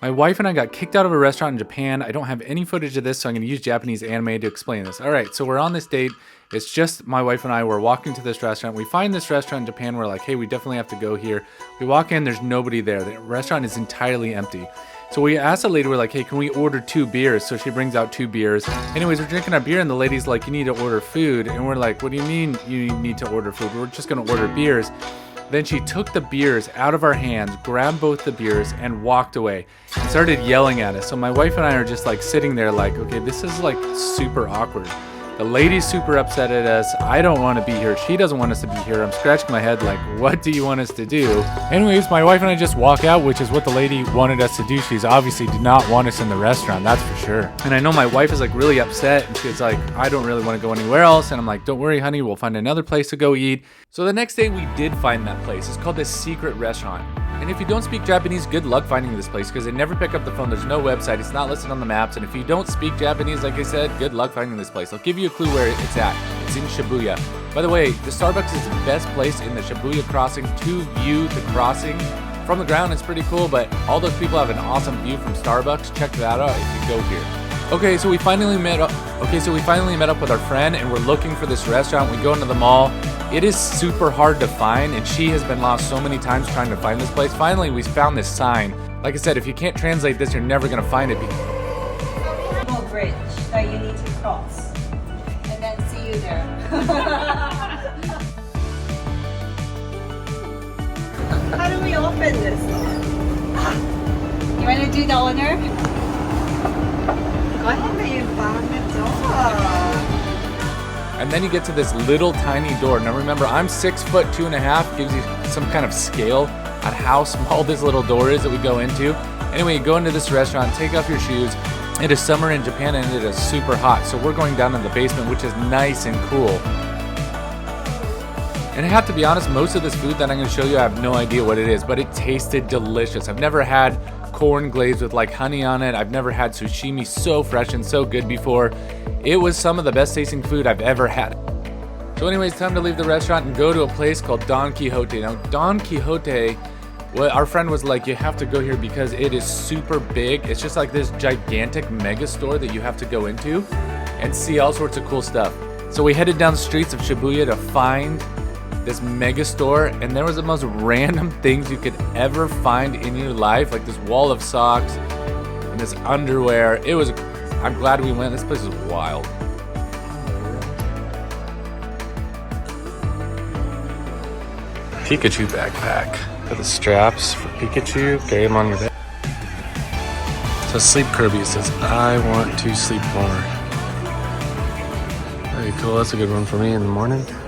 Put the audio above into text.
My wife and I got kicked out of a restaurant in Japan. I don't have any footage of this, so I'm going to use Japanese anime to explain this. All right, so we're on this date. It's just my wife and I. We're walking to this restaurant. We find this restaurant in Japan. We're like, hey, we definitely have to go here. We walk in, there's nobody there. The restaurant is entirely empty. So we asked the lady, we're like, hey, can we order 2 beers? So she brings out 2 beers. Anyways, we're drinking our beer, and the lady's like, you need to order food. And we're like, what do you mean you need to order food? We're just going to order beers. Then she took the beers out of our hands, grabbed both the beers, and walked away. And started yelling at us. So my wife and I are just like sitting there like, okay, this is like super awkward. The lady's super upset at us. I don't want to be here. She doesn't want us to be here. I'm scratching my head like, what do you want us to do? Anyways, my wife and I just walk out, which is what the lady wanted us to do. She's obviously did not want us in the restaurant, that's for sure. And I know my wife is like really upset, and she's like, I don't really want to go anywhere else. And I'm like, don't worry, honey, we'll find another place to go eat. So the next day we did find that place. It's called the Secret Restaurant. And if you don't speak Japanese, good luck finding this place because they never pick up the phone. There's no website. It's not listed on the maps. And if you don't speak Japanese, like I said, good luck finding this place. I'll give you a clue where it's at. It's in Shibuya. By the way, the Starbucks is the best place in the Shibuya crossing to view the crossing. From the ground, it's pretty cool, but all those people have an awesome view from Starbucks. Check that out if you go here. Okay, so we finally met up with our friend, and we're looking for this restaurant. We go into the mall. It is super hard to find, and she has been lost so many times trying to find this place. Finally, we found this sign. Like I said, if you can't translate this, you're never gonna find it. Little bridge that you need to cross, and then see you there. How do we open this? You want to do the owner? Go ahead, you found the door. And then you get to this little tiny door. Now remember, I'm 6'2.5", gives you some kind of scale on how small this little door is that we go into. Anyway, you go into this restaurant, take off your shoes. It is summer in Japan and it is super hot. So we're going down in the basement, which is nice and cool. And I have to be honest, most of this food that I'm going to show you, I have no idea what it is, but it tasted delicious. I've never had corn glazed with like honey on it. I've never had sushimi so fresh and so good before. It was some of the best tasting food I've ever had. So anyways, time to leave the restaurant and go to a place called Don Quijote. Now, Don Quijote, well, our friend was like, you have to go here because it is super big. It's just like this gigantic mega store that you have to go into and see all sorts of cool stuff. So we headed down the streets of Shibuya to find this mega store, and there was the most random things you could ever find in your life, like this wall of socks and this underwear. I'm glad we went. This place is wild. Pikachu backpack. Got the straps for Pikachu. Carry him on your back. So Sleep Kirby says, I want to sleep more. Very cool. That's a good one for me in the morning.